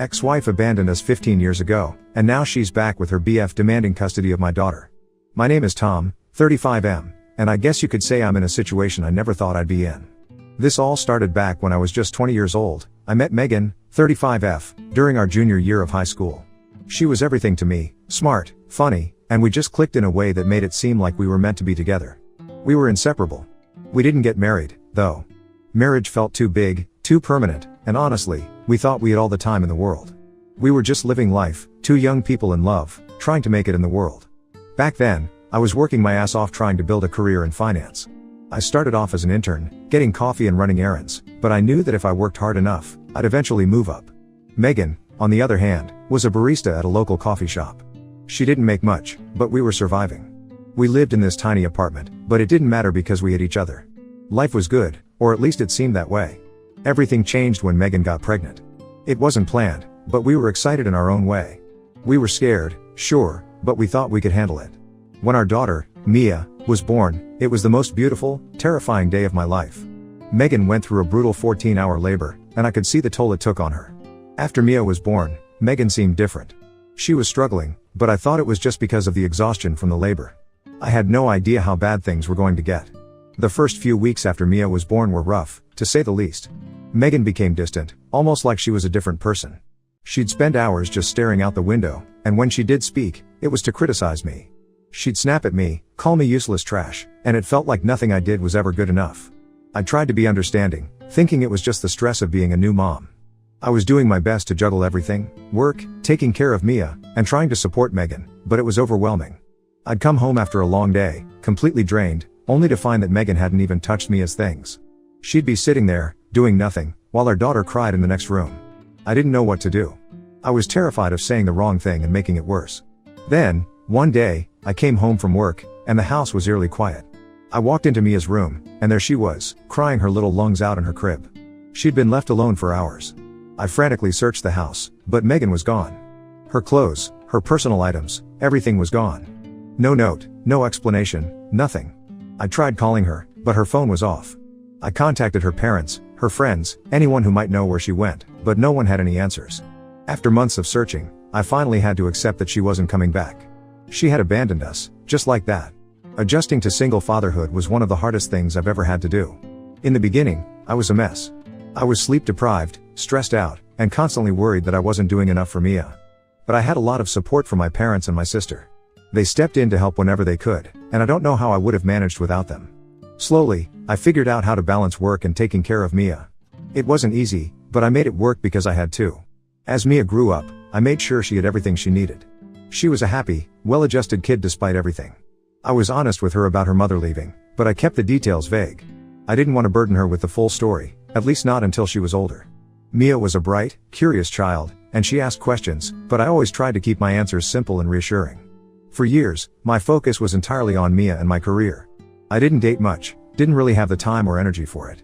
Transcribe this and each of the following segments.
Ex-wife abandoned us 15 years ago, and now she's back with her BF demanding custody of my daughter. My name is Tom, 35M, and I guess you could say I'm in a situation I never thought I'd be in. This all started back when I was just 20 years old. I met Megan, 35F, during our junior year of high school. She was everything to me, smart, funny, and we just clicked in a way that made it seem like we were meant to be together. We were inseparable. We didn't get married, though. Marriage felt too big, too permanent, and honestly, we thought we had all the time in the world. We were just living life, two young people in love, trying to make it in the world. Back then, I was working my ass off trying to build a career in finance. I started off as an intern, getting coffee and running errands, but I knew that if I worked hard enough, I'd eventually move up. Megan, on the other hand, was a barista at a local coffee shop. She didn't make much, but we were surviving. We lived in this tiny apartment, but it didn't matter because we had each other. Life was good, or at least it seemed that way. Everything changed when Megan got pregnant. It wasn't planned, but we were excited in our own way. We were scared, sure, but we thought we could handle it. When our daughter, Mia, was born, it was the most beautiful, terrifying day of my life. Megan went through a brutal 14-hour labor, and I could see the toll it took on her. After Mia was born, Megan seemed different. She was struggling, but I thought it was just because of the exhaustion from the labor. I had no idea how bad things were going to get. The first few weeks after Mia was born were rough, to say the least. Megan became distant, almost like she was a different person. She'd spend hours just staring out the window, and when she did speak, it was to criticize me. She'd snap at me, call me useless trash, and it felt like nothing I did was ever good enough. I tried to be understanding, thinking it was just the stress of being a new mom. I was doing my best to juggle everything, work, taking care of Mia, and trying to support Megan, but it was overwhelming. I'd come home after a long day, completely drained, only to find that Megan hadn't even touched Mia's things. She'd be sitting there, doing nothing, while our daughter cried in the next room. I didn't know what to do. I was terrified of saying the wrong thing and making it worse. Then, one day, I came home from work, and the house was eerily quiet. I walked into Mia's room, and there she was, crying her little lungs out in her crib. She'd been left alone for hours. I frantically searched the house, but Megan was gone. Her clothes, her personal items, everything was gone. No note, no explanation, nothing. I tried calling her, but her phone was off. I contacted her parents, her friends, anyone who might know where she went, but no one had any answers. After months of searching, I finally had to accept that she wasn't coming back. She had abandoned us, just like that. Adjusting to single fatherhood was one of the hardest things I've ever had to do. In the beginning, I was a mess. I was sleep deprived, stressed out, and constantly worried that I wasn't doing enough for Mia. But I had a lot of support from my parents and my sister. They stepped in to help whenever they could, and I don't know how I would have managed without them. Slowly, I figured out how to balance work and taking care of Mia. It wasn't easy, but I made it work because I had to. As Mia grew up, I made sure she had everything she needed. She was a happy, well-adjusted kid despite everything. I was honest with her about her mother leaving, but I kept the details vague. I didn't want to burden her with the full story, at least not until she was older. Mia was a bright, curious child, and she asked questions, but I always tried to keep my answers simple and reassuring. For years, my focus was entirely on Mia and my career. I didn't date much, didn't really have the time or energy for it.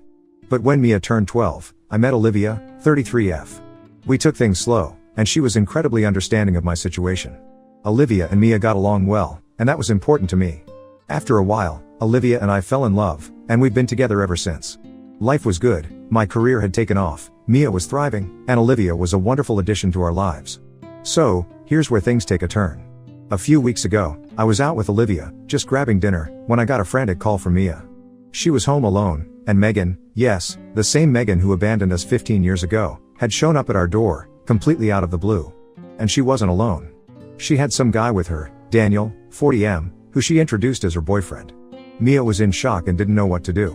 But when Mia turned 12, I met Olivia, 33F. We took things slow, and she was incredibly understanding of my situation. Olivia and Mia got along well, and that was important to me. After a while, Olivia and I fell in love, and we've been together ever since. Life was good, my career had taken off, Mia was thriving, and Olivia was a wonderful addition to our lives. So, here's where things take a turn. A few weeks ago, I was out with Olivia, just grabbing dinner, when I got a frantic call from Mia. She was home alone, and Megan, yes, the same Megan who abandoned us 15 years ago, had shown up at our door, completely out of the blue. And she wasn't alone. She had some guy with her, Daniel, 40M, who she introduced as her boyfriend. Mia was in shock and didn't know what to do.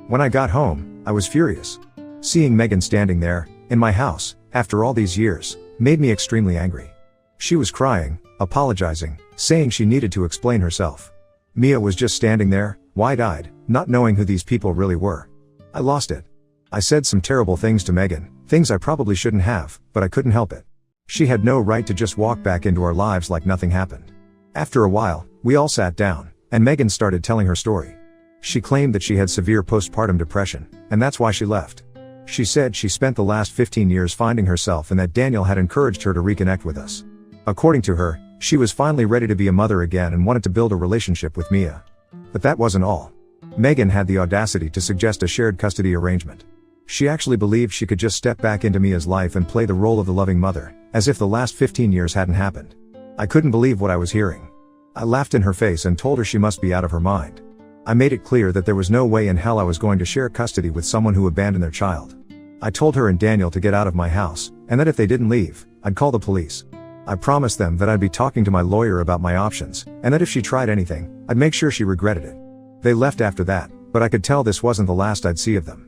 When I got home, I was furious. Seeing Megan standing there, in my house, after all these years, made me extremely angry. She was crying, apologizing, saying she needed to explain herself. Mia was just standing there, wide-eyed, not knowing who these people really were. I lost it. I said some terrible things to Megan, things I probably shouldn't have, but I couldn't help it. She had no right to just walk back into our lives like nothing happened. After a while, we all sat down, and Megan started telling her story. She claimed that she had severe postpartum depression, and that's why she left. She said she spent the last 15 years finding herself and that Daniel had encouraged her to reconnect with us. According to her, she was finally ready to be a mother again and wanted to build a relationship with Mia. But that wasn't all. Megan had the audacity to suggest a shared custody arrangement. She actually believed she could just step back into Mia's life and play the role of the loving mother, as if the last 15 years hadn't happened. I couldn't believe what I was hearing. I laughed in her face and told her she must be out of her mind. I made it clear that there was no way in hell I was going to share custody with someone who abandoned their child. I told her and Daniel to get out of my house, and that if they didn't leave, I'd call the police. I promised them that I'd be talking to my lawyer about my options, and that if she tried anything, I'd make sure she regretted it. They left after that, but I could tell this wasn't the last I'd see of them.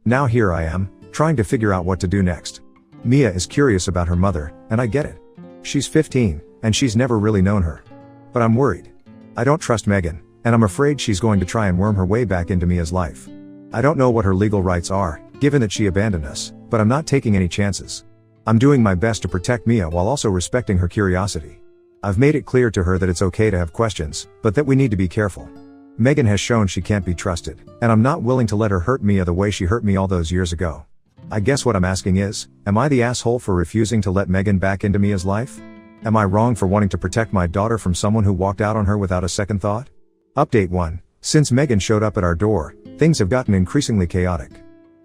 Now here I am, trying to figure out what to do next. Mia is curious about her mother, and I get it. She's 15, and she's never really known her. But I'm worried. I don't trust Megan, and I'm afraid she's going to try and worm her way back into Mia's life. I don't know what her legal rights are, given that she abandoned us, but I'm not taking any chances. I'm doing my best to protect Mia while also respecting her curiosity. I've made it clear to her that it's okay to have questions, but that we need to be careful. Megan has shown she can't be trusted, and I'm not willing to let her hurt Mia the way she hurt me all those years ago. I guess what I'm asking is, am I the asshole for refusing to let Megan back into Mia's life? Am I wrong for wanting to protect my daughter from someone who walked out on her without a second thought? Update 1. Since Megan showed up at our door, things have gotten increasingly chaotic.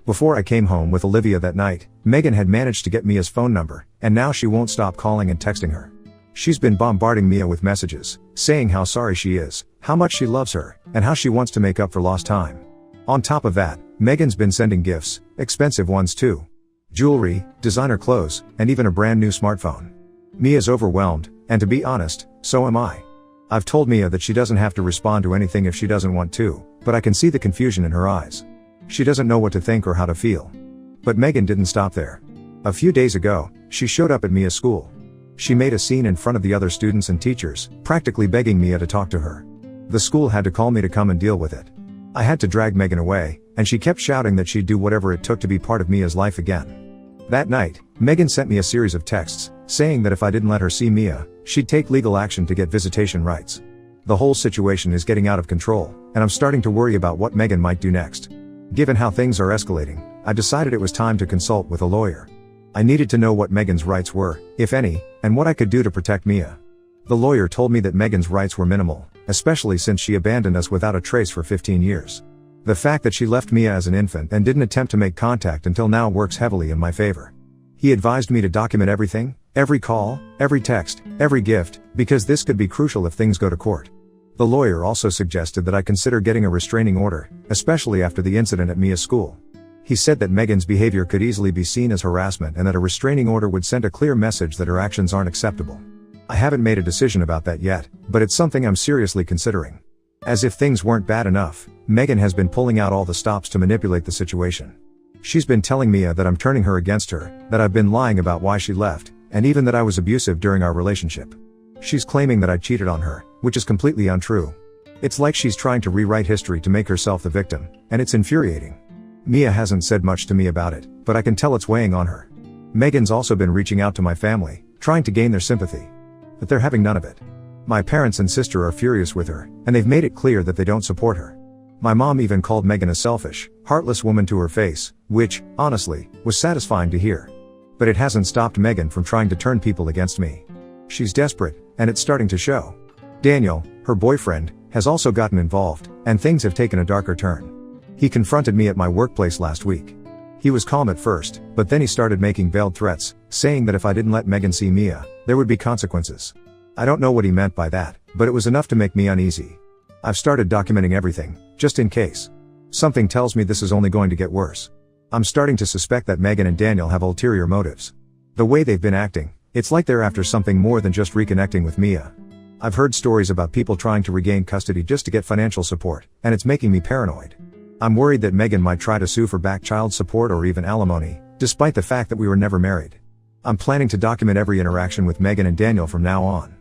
Before I came home with Olivia that night, Megan had managed to get Mia's phone number, and now she won't stop calling and texting her. She's been bombarding Mia with messages, saying how sorry she is, how much she loves her, and how she wants to make up for lost time. On top of that, Megan's been sending gifts, expensive ones too. Jewelry, designer clothes, and even a brand new smartphone. Mia's overwhelmed, and to be honest, so am I. I've told Mia that she doesn't have to respond to anything if she doesn't want to, but I can see the confusion in her eyes. She doesn't know what to think or how to feel. But Megan didn't stop there. A few days ago, she showed up at Mia's school. She made a scene in front of the other students and teachers, practically begging Mia to talk to her. The school had to call me to come and deal with it. I had to drag Megan away, and she kept shouting that she'd do whatever it took to be part of Mia's life again. That night, Megan sent me a series of texts, saying that if I didn't let her see Mia, she'd take legal action to get visitation rights. The whole situation is getting out of control, and I'm starting to worry about what Megan might do next. Given how things are escalating, I decided it was time to consult with a lawyer. I needed to know what Megan's rights were, if any, and what I could do to protect Mia. The lawyer told me that Megan's rights were minimal, especially since she abandoned us without a trace for 15 years. The fact that she left Mia as an infant and didn't attempt to make contact until now works heavily in my favor. He advised me to document everything, every call, every text, every gift, because this could be crucial if things go to court. The lawyer also suggested that I consider getting a restraining order, especially after the incident at Mia's school. He said that Megan's behavior could easily be seen as harassment and that a restraining order would send a clear message that her actions aren't acceptable. I haven't made a decision about that yet, but it's something I'm seriously considering. As if things weren't bad enough, Megan has been pulling out all the stops to manipulate the situation. She's been telling Mia that I'm turning her against her, that I've been lying about why she left, and even that I was abusive during our relationship. She's claiming that I cheated on her, which is completely untrue. It's like she's trying to rewrite history to make herself the victim, and it's infuriating. Mia hasn't said much to me about it, but I can tell it's weighing on her. Megan's also been reaching out to my family, trying to gain their sympathy. But they're having none of it. My parents and sister are furious with her, and they've made it clear that they don't support her. My mom even called Megan a selfish, heartless woman to her face, which, honestly, was satisfying to hear. But it hasn't stopped Megan from trying to turn people against me. She's desperate, and it's starting to show. Daniel, her boyfriend, has also gotten involved, and things have taken a darker turn. He confronted me at my workplace last week. He was calm at first, but then he started making veiled threats, saying that if I didn't let Megan see Mia, there would be consequences. I don't know what he meant by that, but it was enough to make me uneasy. I've started documenting everything, just in case. Something tells me this is only going to get worse. I'm starting to suspect that Megan and Daniel have ulterior motives. The way they've been acting, it's like they're after something more than just reconnecting with Mia. I've heard stories about people trying to regain custody just to get financial support, and it's making me paranoid. I'm worried that Megan might try to sue for back child support or even alimony, despite the fact that we were never married. I'm planning to document every interaction with Megan and Daniel from now on.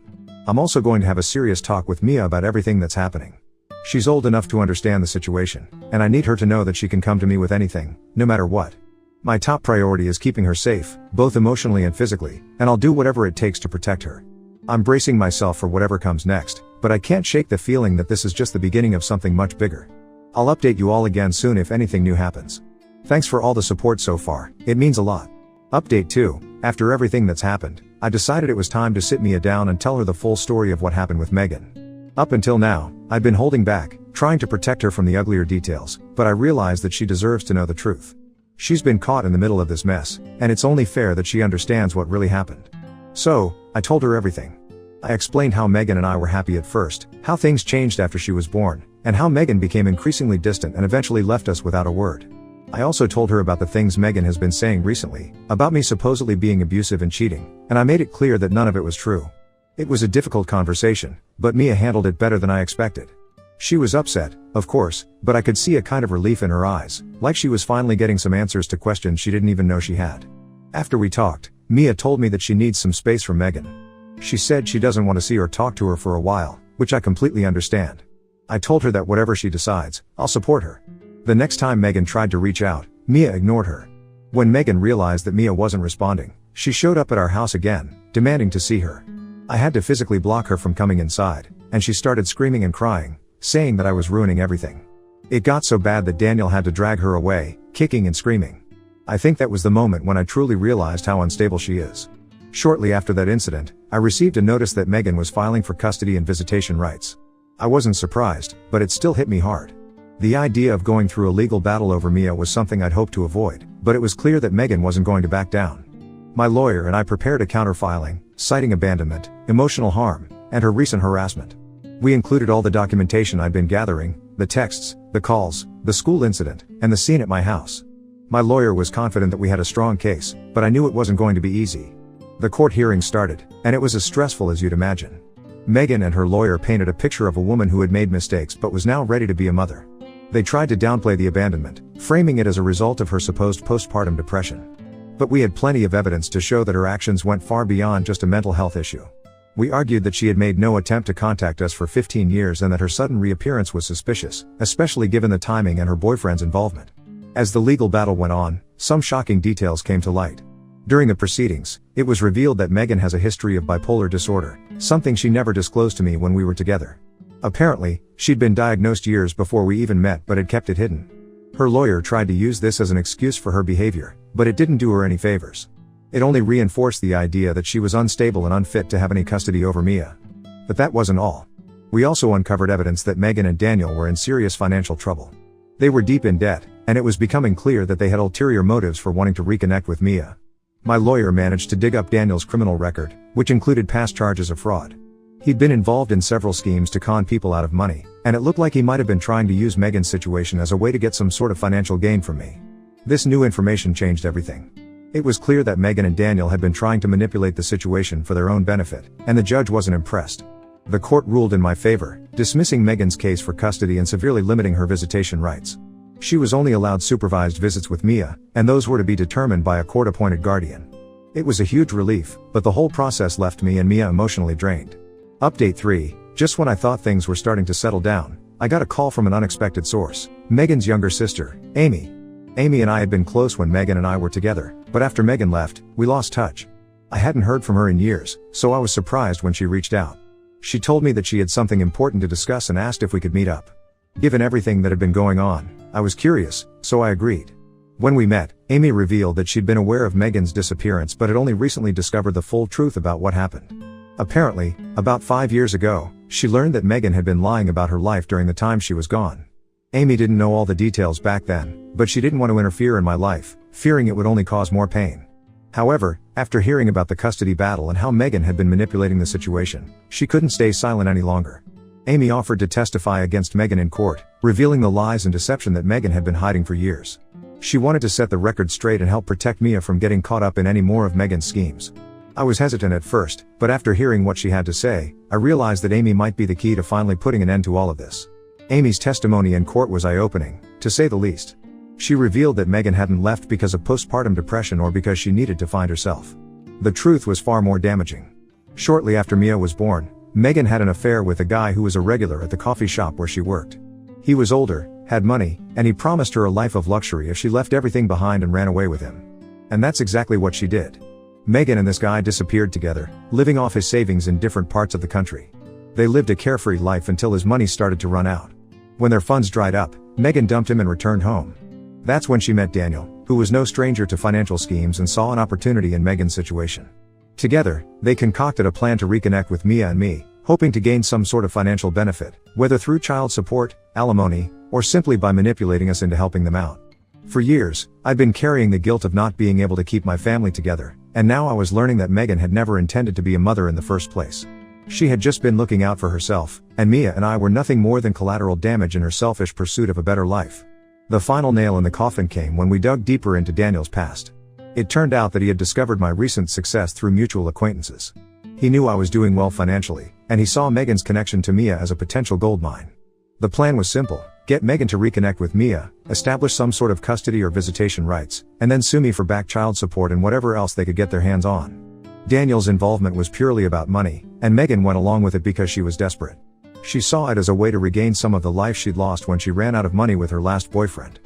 I'm also going to have a serious talk with Mia about everything that's happening. She's old enough to understand the situation, and I need her to know that she can come to me with anything, no matter what. My top priority is keeping her safe, both emotionally and physically, and I'll do whatever it takes to protect her. I'm bracing myself for whatever comes next, but I can't shake the feeling that this is just the beginning of something much bigger. I'll update you all again soon if anything new happens. Thanks for all the support so far, it means a lot. Update 2, after everything that's happened, I decided it was time to sit Mia down and tell her the full story of what happened with Megan. Up until now, I'd been holding back, trying to protect her from the uglier details, but I realized that she deserves to know the truth. She's been caught in the middle of this mess, and it's only fair that she understands what really happened. So, I told her everything. I explained how Megan and I were happy at first, how things changed after she was born, and how Megan became increasingly distant and eventually left us without a word. I also told her about the things Megan has been saying recently, about me supposedly being abusive and cheating, and I made it clear that none of it was true. It was a difficult conversation, but Mia handled it better than I expected. She was upset, of course, but I could see a kind of relief in her eyes, like she was finally getting some answers to questions she didn't even know she had. After we talked, Mia told me that she needs some space from Megan. She said she doesn't want to see or talk to her for a while, which I completely understand. I told her that whatever she decides, I'll support her. The next time Megan tried to reach out, Mia ignored her. When Megan realized that Mia wasn't responding, she showed up at our house again, demanding to see her. I had to physically block her from coming inside, and she started screaming and crying, saying that I was ruining everything. It got so bad that Daniel had to drag her away, kicking and screaming. I think that was the moment when I truly realized how unstable she is. Shortly after that incident, I received a notice that Megan was filing for custody and visitation rights. I wasn't surprised, but it still hit me hard. The idea of going through a legal battle over Mia was something I'd hoped to avoid, but it was clear that Megan wasn't going to back down. My lawyer and I prepared a counterfiling, citing abandonment, emotional harm, and her recent harassment. We included all the documentation I'd been gathering, the texts, the calls, the school incident, and the scene at my house. My lawyer was confident that we had a strong case, but I knew it wasn't going to be easy. The court hearing started, and it was as stressful as you'd imagine. Megan and her lawyer painted a picture of a woman who had made mistakes but was now ready to be a mother. They tried to downplay the abandonment, framing it as a result of her supposed postpartum depression. But we had plenty of evidence to show that her actions went far beyond just a mental health issue. We argued that she had made no attempt to contact us for 15 years and that her sudden reappearance was suspicious, especially given the timing and her boyfriend's involvement. As the legal battle went on, some shocking details came to light. During the proceedings, it was revealed that Megan has a history of bipolar disorder, something she never disclosed to me when we were together. Apparently, she'd been diagnosed years before we even met but had kept it hidden. Her lawyer tried to use this as an excuse for her behavior, but it didn't do her any favors. It only reinforced the idea that she was unstable and unfit to have any custody over Mia. But that wasn't all. We also uncovered evidence that Megan and Daniel were in serious financial trouble. They were deep in debt, and it was becoming clear that they had ulterior motives for wanting to reconnect with Mia. My lawyer managed to dig up Daniel's criminal record, which included past charges of fraud. He'd been involved in several schemes to con people out of money, and it looked like he might have been trying to use Megan's situation as a way to get some sort of financial gain from me. This new information changed everything. It was clear that Megan and Daniel had been trying to manipulate the situation for their own benefit, and the judge wasn't impressed. The court ruled in my favor, dismissing Megan's case for custody and severely limiting her visitation rights. She was only allowed supervised visits with Mia, and those were to be determined by a court-appointed guardian. It was a huge relief, but the whole process left me and Mia emotionally drained. Update 3, just when I thought things were starting to settle down, I got a call from an unexpected source, Megan's younger sister, Amy. Amy and I had been close when Megan and I were together, but after Megan left, we lost touch. I hadn't heard from her in years, so I was surprised when she reached out. She told me that she had something important to discuss and asked if we could meet up. Given everything that had been going on, I was curious, so I agreed. When we met, Amy revealed that she'd been aware of Megan's disappearance but had only recently discovered the full truth about what happened. Apparently, about 5 years ago, she learned that Megan had been lying about her life during the time she was gone. Amy didn't know all the details back then, but she didn't want to interfere in my life, fearing it would only cause more pain. However, after hearing about the custody battle and how Megan had been manipulating the situation, she couldn't stay silent any longer. Amy offered to testify against Megan in court, revealing the lies and deception that Megan had been hiding for years. She wanted to set the record straight and help protect Mia from getting caught up in any more of Megan's schemes. I was hesitant at first, but after hearing what she had to say, I realized that Amy might be the key to finally putting an end to all of this. Amy's testimony in court was eye-opening, to say the least. She revealed that Megan hadn't left because of postpartum depression or because she needed to find herself. The truth was far more damaging. Shortly after Mia was born, Megan had an affair with a guy who was a regular at the coffee shop where she worked. He was older, had money, and he promised her a life of luxury if she left everything behind and ran away with him. And that's exactly what she did. Megan and this guy disappeared together, living off his savings in different parts of the country. They lived a carefree life until his money started to run out. When their funds dried up, Megan dumped him and returned home. That's when she met Daniel, who was no stranger to financial schemes and saw an opportunity in Megan's situation. Together, they concocted a plan to reconnect with Mia and me, hoping to gain some sort of financial benefit, whether through child support, alimony, or simply by manipulating us into helping them out. For years, I'd been carrying the guilt of not being able to keep my family together, and now I was learning that Megan had never intended to be a mother in the first place. She had just been looking out for herself, and Mia and I were nothing more than collateral damage in her selfish pursuit of a better life. The final nail in the coffin came when we dug deeper into Daniel's past. It turned out that he had discovered my recent success through mutual acquaintances. He knew I was doing well financially, and he saw Megan's connection to Mia as a potential goldmine. The plan was simple: get Megan to reconnect with Mia, establish some sort of custody or visitation rights, and then sue me for back child support and whatever else they could get their hands on. Daniel's involvement was purely about money, and Megan went along with it because she was desperate. She saw it as a way to regain some of the life she'd lost when she ran out of money with her last boyfriend.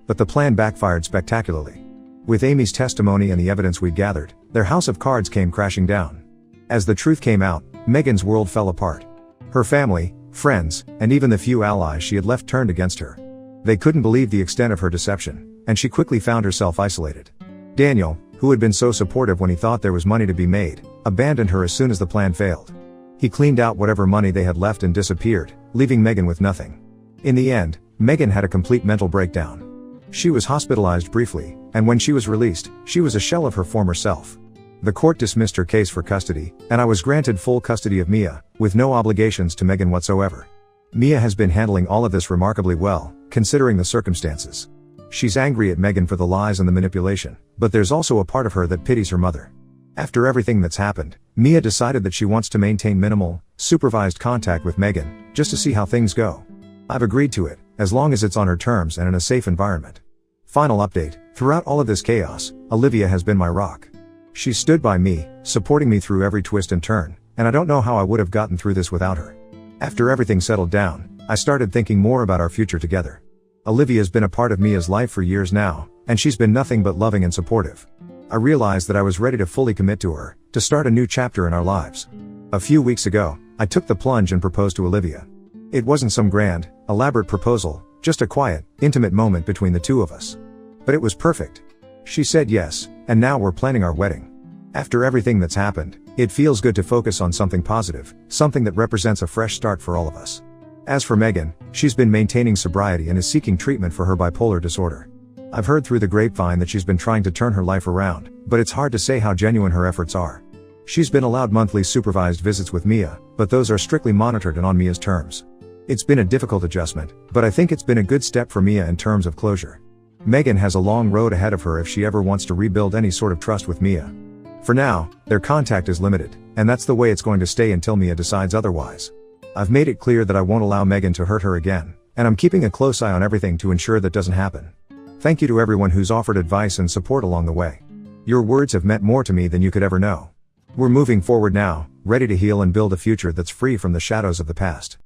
But the plan backfired spectacularly. With Amy's testimony and the evidence we'd gathered, their house of cards came crashing down. As the truth came out, Megan's world fell apart. Her family, friends, and even the few allies she had left turned against her. They couldn't believe the extent of her deception, and she quickly found herself isolated. Daniel, who had been so supportive when he thought there was money to be made, abandoned her as soon as the plan failed. He cleaned out whatever money they had left and disappeared, leaving Megan with nothing. In the end, Megan had a complete mental breakdown. She was hospitalized briefly, and when she was released, she was a shell of her former self. The court dismissed her case for custody, and I was granted full custody of Mia, with no obligations to Megan whatsoever. Mia has been handling all of this remarkably well, considering the circumstances. She's angry at Megan for the lies and the manipulation, but there's also a part of her that pities her mother. After everything that's happened, Mia decided that she wants to maintain minimal, supervised contact with Megan, just to see how things go. I've agreed to it, as long as it's on her terms and in a safe environment. Final update: throughout all of this chaos, Olivia has been my rock. She stood by me, supporting me through every twist and turn, and I don't know how I would have gotten through this without her. After everything settled down, I started thinking more about our future together. Olivia's been a part of Mia's life for years now, and she's been nothing but loving and supportive. I realized that I was ready to fully commit to her, to start a new chapter in our lives. A few weeks ago, I took the plunge and proposed to Olivia. It wasn't some grand, elaborate proposal, just a quiet, intimate moment between the two of us. But it was perfect. She said yes, and now we're planning our wedding. After everything that's happened, it feels good to focus on something positive, something that represents a fresh start for all of us. As for Megan, she's been maintaining sobriety and is seeking treatment for her bipolar disorder. I've heard through the grapevine that she's been trying to turn her life around, but it's hard to say how genuine her efforts are. She's been allowed monthly supervised visits with Mia, but those are strictly monitored and on Mia's terms. It's been a difficult adjustment, but I think it's been a good step for Mia in terms of closure. Megan has a long road ahead of her if she ever wants to rebuild any sort of trust with Mia. For now, their contact is limited, and that's the way it's going to stay until Mia decides otherwise. I've made it clear that I won't allow Megan to hurt her again, and I'm keeping a close eye on everything to ensure that doesn't happen. Thank you to everyone who's offered advice and support along the way. Your words have meant more to me than you could ever know. We're moving forward now, ready to heal and build a future that's free from the shadows of the past.